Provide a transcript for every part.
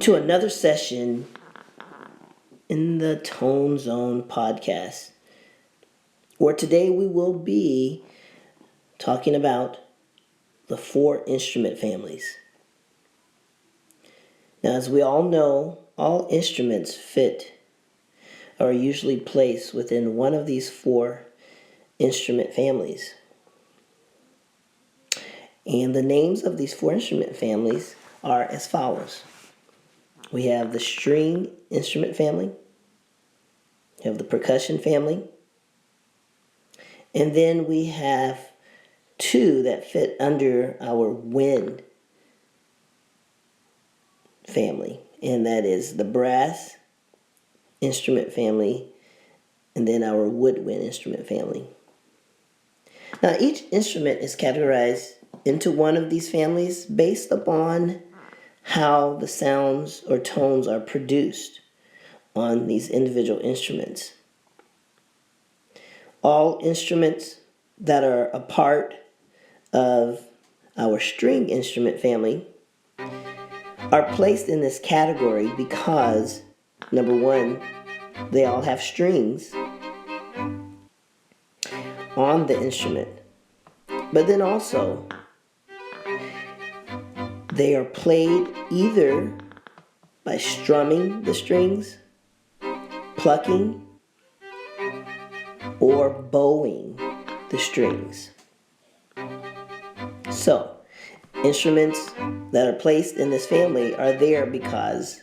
to another session in the Tone Zone podcast, where today we will be talking about the 4 instrument families. Now, as we all know, all instruments fit or are usually placed within one of these 4 instrument families. And the names of these 4 instrument families are as follows. We have the string instrument family, we have the percussion family, and then we have 2 that fit under our wind family, and that is the brass instrument family and then our woodwind instrument family. Now, each instrument is categorized into one of these families based upon how the sounds or tones are produced on these individual instruments. All instruments that are a part of our string instrument family are placed in this category because, number one, they all have strings on the instrument, but then also they are played either by strumming the strings, plucking, or bowing the strings. So, instruments that are placed in this family are there because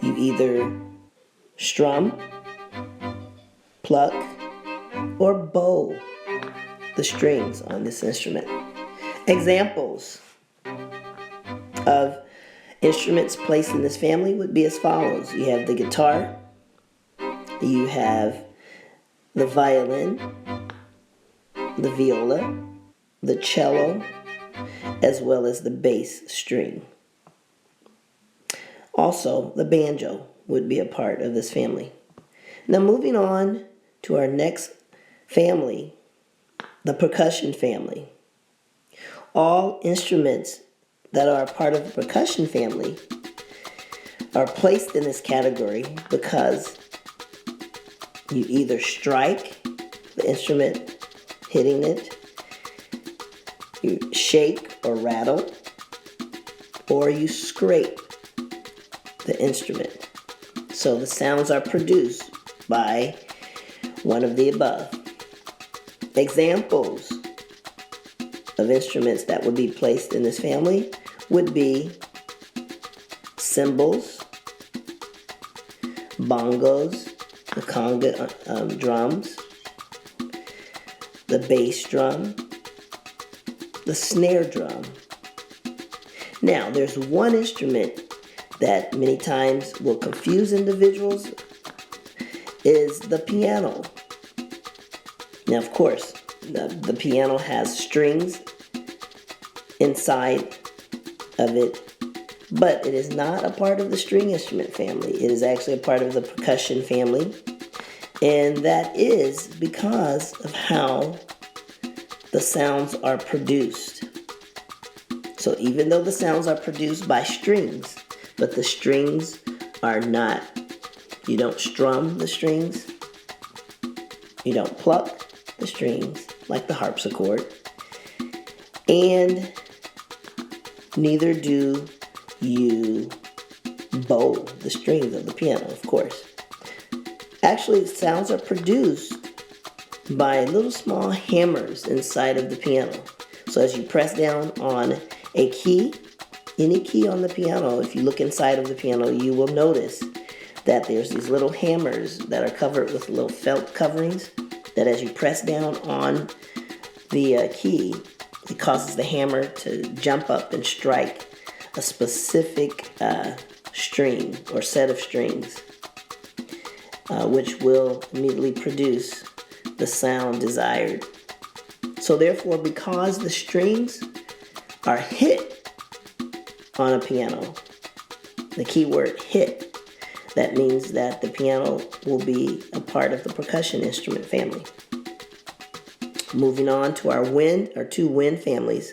you either strum, pluck, or bow the strings on this instrument. Examples of instruments placed in this family would be as follows. You have the guitar, you have the violin, the viola, the cello, as well as the bass string. Also, the banjo would be a part of this family. Now, moving on to our next family, the percussion family. All instruments that are a part of the percussion family are placed in this category because you either strike the instrument, hitting it, you shake or rattle, or you scrape the instrument. So the sounds are produced by one of the above. Examples of instruments that would be placed in this family would be cymbals, bongos, the conga drums, the bass drum, the snare drum. Now, there's one instrument that many times will confuse individuals, is the piano. Now, of course, the piano has strings inside of it, but it is not a part of the string instrument family. It is actually a part of the percussion family, and that is because of how the sounds are produced. So even though the sounds are produced by strings, but the strings are not, you don't strum the strings, you don't pluck the strings like the harpsichord, and neither do you bow the strings of the piano, of course. Actually, sounds are produced by little small hammers inside of the piano. So as you press down on a key, any key on the piano, if you look inside of the piano, you will notice that there's these little hammers that are covered with little felt coverings that as you press down on the key, it causes the hammer to jump up and strike a specific string or set of strings, which will immediately produce the sound desired. So therefore, because the strings are hit on a piano, the key word hit, that means that the piano will be a part of the percussion instrument family. Moving on to our 2 wind families,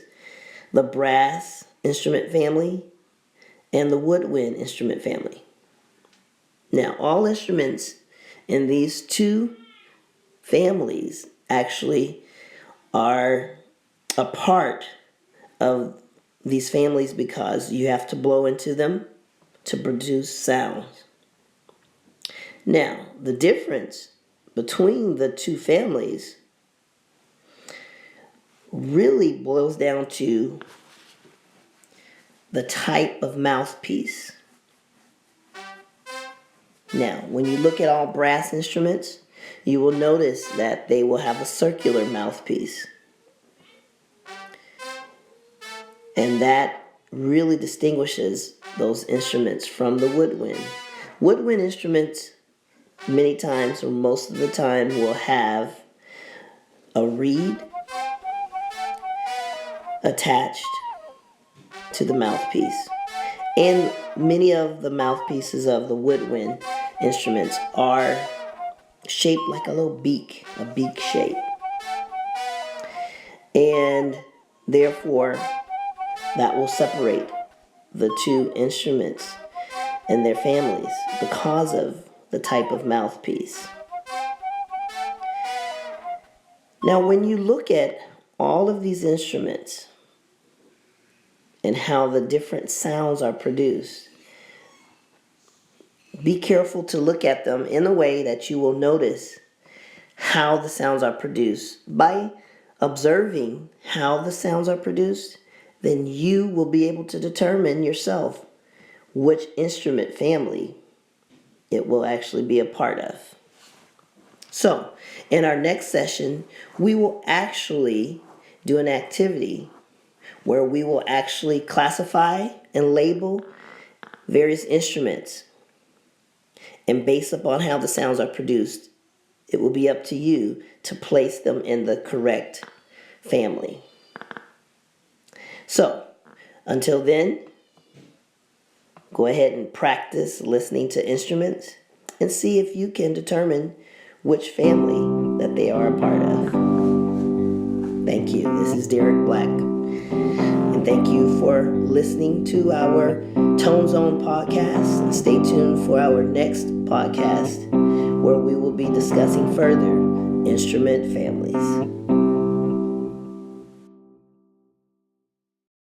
the brass instrument family and the woodwind instrument family. Now, all instruments in these two families actually are a part of these families because you have to blow into them to produce sounds. Now, the difference between the two families really boils down to the type of mouthpiece. Now, when you look at all brass instruments, you will notice that they will have a circular mouthpiece. And that really distinguishes those instruments from the woodwind. Woodwind instruments, many times or most of the time, will have a reed attached to the mouthpiece. And many of the mouthpieces of the woodwind instruments are shaped like a little beak, a beak shape. And therefore, that will separate the two instruments and their families because of the type of mouthpiece. Now, when you look at all of these instruments and how the different sounds are produced, be careful to look at them in a way that you will notice how the sounds are produced. By observing how the sounds are produced, then you will be able to determine yourself which instrument family it will actually be a part of. So, in our next session, we will actually do an activity where we will actually classify and label various instruments. And based upon how the sounds are produced, it will be up to you to place them in the correct family. So, until then, go ahead and practice listening to instruments and see if you can determine which family that they are a part of. Thank you. This is Derek Black. And thank you for listening to our Tone Zone podcast. And stay tuned for our next podcast where we will be discussing further instrument families.